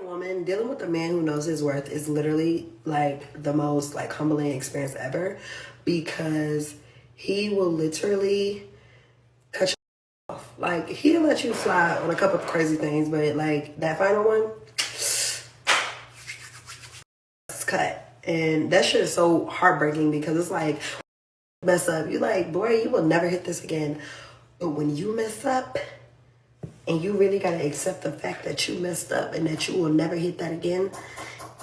a woman, dealing with a man who knows his worth is literally like the most like humbling experience ever, because he will literally cut you off. Like he'll let you slide on a couple of crazy things, but like that final one, it's cut. And that shit is so heartbreaking because it's like mess up. You like, boy, you will never hit this again. But when you mess up, and you really got to accept the fact that you messed up and that you will never hit that again,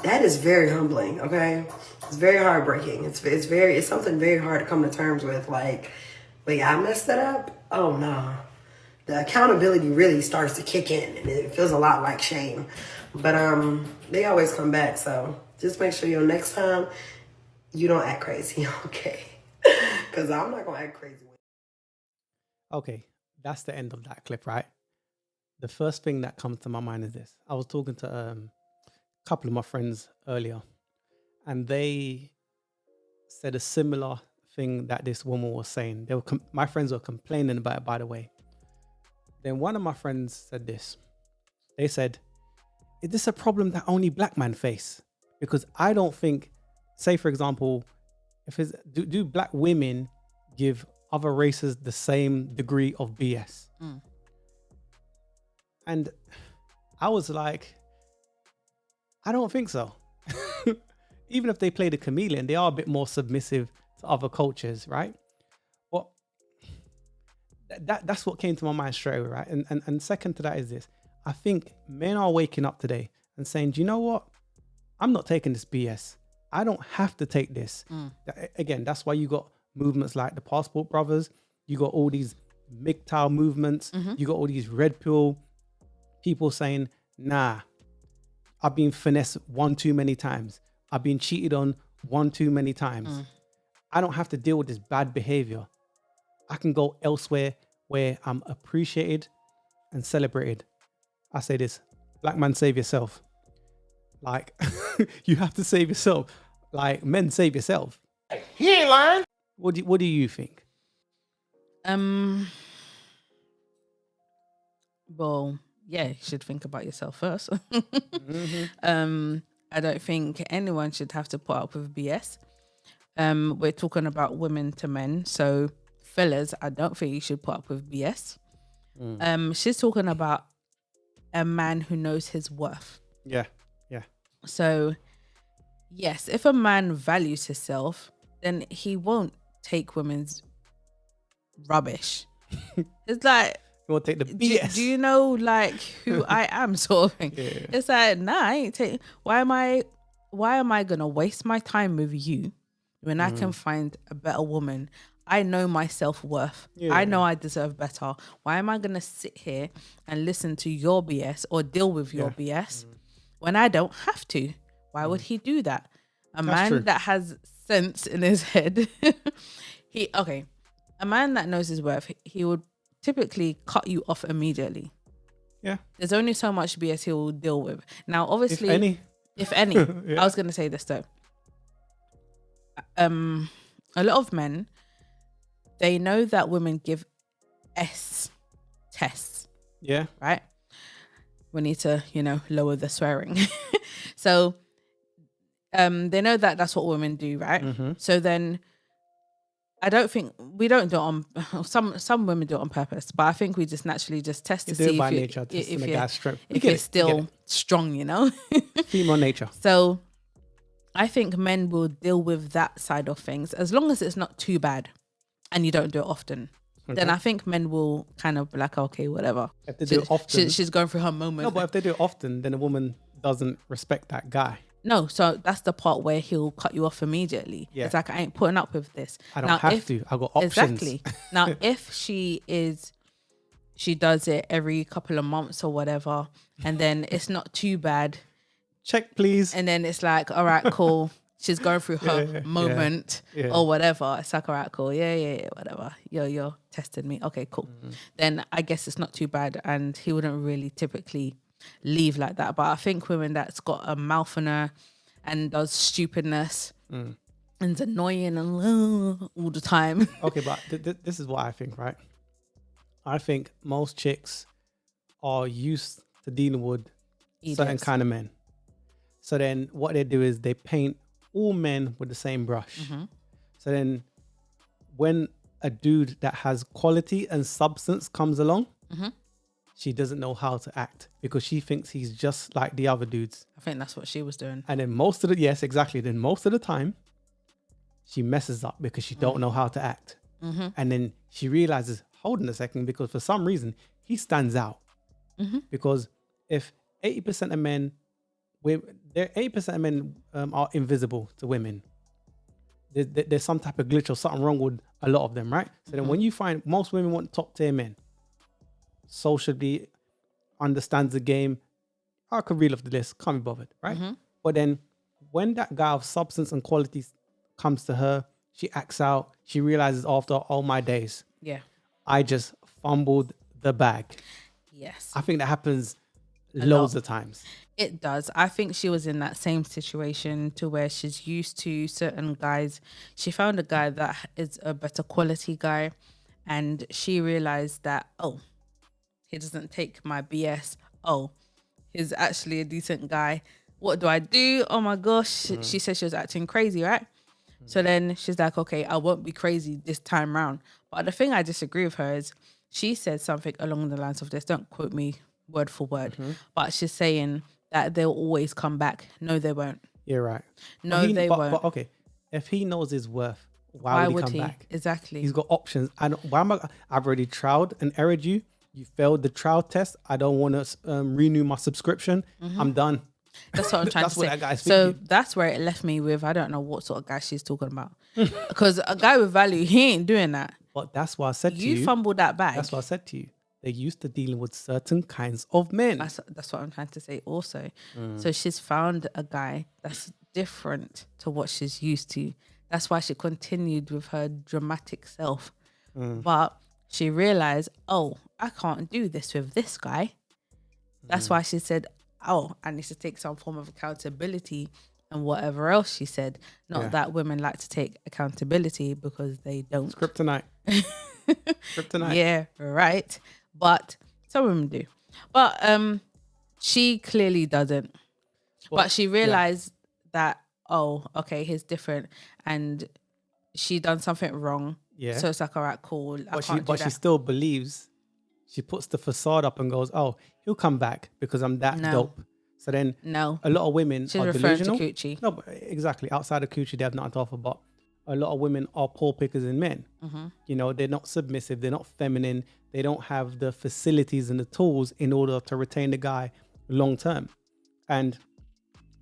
that is very humbling, okay? It's very heartbreaking. It's something very hard to come to terms with. Like, wait, I messed that up? Oh, no. The accountability really starts to kick in, and it feels a lot like shame. But they always come back, so just make sure next time you don't act crazy, okay? Because I'm not going to act crazy. Okay, that's the end of that clip, right? The first thing that comes to my mind is this. I was talking to a couple of my friends earlier, and they said a similar thing that this woman was saying. My friends were complaining about it, by the way. Then one of my friends said this. They said, is this a problem that only black men face? Because I don't think, say for example, do black women give other races the same degree of BS? And I was like, I don't think so. Even if they play the chameleon, they are a bit more submissive to other cultures, right? But that's what came to my mind straight away, right? And second to that is this. I think men are waking up today and saying, do you know what? I'm not taking this BS. I don't have to take this. Again, that's why you got movements like the Passport Brothers. You got all these MGTOW movements. You got all these red pill people saying, nah, I've been finessed one too many times. I've been cheated on one too many times. I don't have to deal with this bad behavior. I can go elsewhere where I'm appreciated and celebrated. I say this, black man, save yourself. Like, you have to save yourself. Like, men, save yourself. He ain't lying. What do you think? Well, yeah, you should think about yourself first. I don't think anyone should have to put up with BS. We're talking about women to men, so fellas, I don't think you should put up with BS. She's talking about a man who knows his worth. Yeah. So, yes, if a man values himself, then he won't take women's rubbish. It's like, you won't take the BS. Do you know like who I am, sort of thing? Yeah. It's like, nah, I ain't taking. Why am I gonna waste my time with you when I can find a better woman? I know my self-worth. I know I deserve better. Why am I gonna sit here and listen to your BS or deal with your BS when I don't have to? Why would he do that? A man that has sense in his head, a man that knows his worth, he would typically cut you off immediately. Yeah. There's only so much BS he will deal with. Now, obviously, if any, I was going to say this though. A lot of men, they know that women give S tests. Yeah. Right? We need to, lower the swearing. So, they know that that's what women do, right? So then, I don't think we don't do it on some women do it on purpose, but I think we just naturally just test to see if you're still strong, Female nature. So I think men will deal with that side of things as long as it's not too bad and you don't do it often. Okay. Then I think men will kind of be like, okay, whatever. If they do it often, she's going through her moment. No, but if they do it often, then a woman doesn't respect that guy. No, so that's the part where he'll cut you off immediately. Yeah. It's like, I ain't putting up with this. I don't have to. I've got options. Exactly. Now, if she does it every couple of months or whatever, and then it's not too bad. Check, please. And then it's like, all right, cool. She's going through her moment or whatever. It's like, all right, cool. Yeah, whatever. You're testing me. Okay, cool. Then I guess it's not too bad. And he wouldn't really typically leave like that. But I think women that's got a mouth on her and does stupidness and is annoying and all the time. Okay, but this is what I think, right? I think most chicks are used to dealing with certain Idiots. kind of men. So then what they do is they paint all men with the same brush. So then when a dude that has quality and substance comes along, she doesn't know how to act because she thinks he's just like the other dudes. I think that's what she was doing. And then most of the time, she messes up because she don't know how to act. And then she realizes, hold on a second, because for some reason, he stands out. Because if 80% of men, 80% of men are invisible to women, there's some type of glitch or something wrong with a lot of them, right? So then when you find most women want top tier men, socially understands the game, I could reel off the list, can't be bothered, right? But then when that guy of substance and qualities comes to her, she acts out, she realizes after all my days, Yeah. I just fumbled the bag. Yes. I think that happens loads of times. It does. I think she was in that same situation to where she's used to certain guys. She found a guy that is a better quality guy, and she realized that, oh, he doesn't take my BS. Oh, he's actually a decent guy. What do I do? Oh my gosh. She said she was acting crazy, right? So then she's like, okay, I won't be crazy this time round. But the thing I disagree with her is she said something along the lines of this. Don't quote me word for word. But she's saying that they'll always come back. No, they won't. You're right. No, they won't. But okay, if he knows his worth, why would he come back? Exactly. He's got options. I've already trialed and errored you. You failed the trial test. I don't want to renew my subscription. I'm done. That's what I'm trying to say. That guy's So thinking. that's where it left me with, I don't know what sort of guy she's talking about. Because a guy with value, he ain't doing that. But that's why I said to you. You fumbled that bag. That's what I said to you. They're used to dealing with certain kinds of men. That's what I'm trying to say also. So she's found a guy that's different to what she's used to. That's why she continued with her dramatic self. But she realized, oh, I can't do this with this guy. That's why she said, oh, I need to take some form of accountability and whatever else she said. Not that women like to take accountability because they don't. Kryptonite. Kryptonite. Yeah, right. But some women do. But she clearly doesn't. Well, but she realized that, oh, okay, he's different. And she done something wrong. Yeah. So it's like, all right, cool. But she still believes. She puts the facade up and goes, oh, he'll come back because I'm that dope. So then a lot of women She's are referring delusional. to Coochie. No, but exactly. Outside of Coochie, they have nothing to offer. But a lot of women are paw pickers in men. You know, they're not submissive. They're not feminine. They don't have the facilities and the tools in order to retain the guy long term. And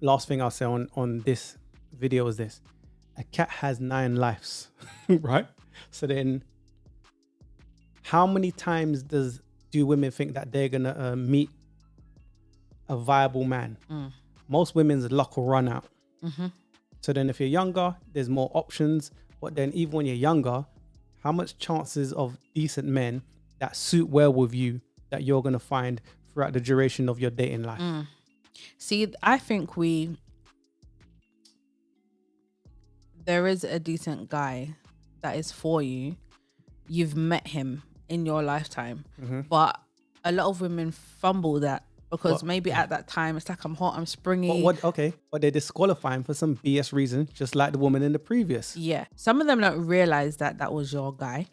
last thing I'll say on this video is this. A cat has 9 lives, right? So then how many times do women think that they're going to meet a viable man? Most women's luck will run out. So then if you're younger, there's more options. But then even when you're younger, how much chances of decent men that suit well with you that you're going to find throughout the duration of your dating life? See, I think there is a decent guy that is for you. You've met him in your lifetime. But a lot of women fumble that because maybe at that time it's like, I'm hot, I'm springy. But they're disqualifying for some BS reason, just like the woman in the previous. Yeah. Some of them don't realize that that was your guy.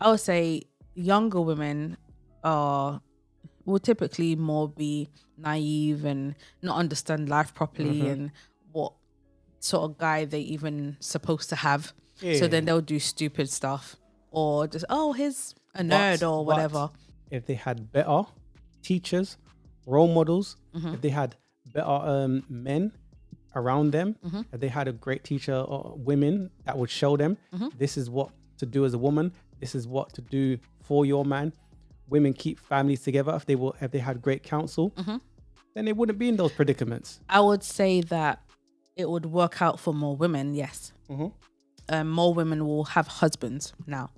I would say younger women will typically more be naive and not understand life properly and what sort of guy they even supposed to have. So then they'll do stupid stuff or just, oh, he's a nerd or whatever. If they had better teachers, role models, if they had better men around them, if they had a great teacher or women that would show them this is what to do as a woman, this is what to do for your man. Women keep families together. If they had great counsel, then they wouldn't be in those predicaments. I would say that it would work out for more women, yes. More women will have husbands now,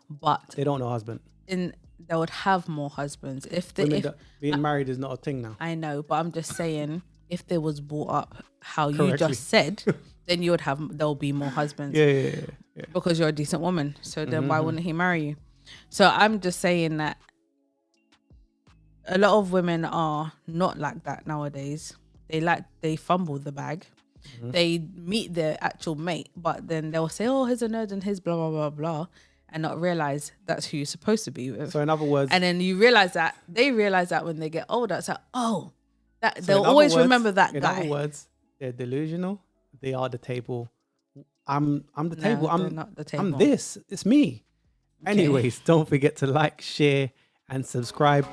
but they don't know husband. They would have more husbands being married is not a thing now. I know, but I'm just saying, if they was brought up how Correctly. you just said, then there'll be more husbands. Yeah. Because you're a decent woman. So then why wouldn't he marry you? So I'm just saying that a lot of women are not like that nowadays. They fumble the bag. They meet their actual mate, but then they'll say, "Oh, he's a nerd and he's blah blah blah blah," and not realize that's who you're supposed to be with. So in other words, and then you realize that they realize that when they get older, it's like, oh, that so they'll in other always words- remember that in guy. other words, they're delusional. They are the table. I'm the No, table. they're not the I'm table. this. It's me. Anyways, don't forget to like, share, and subscribe.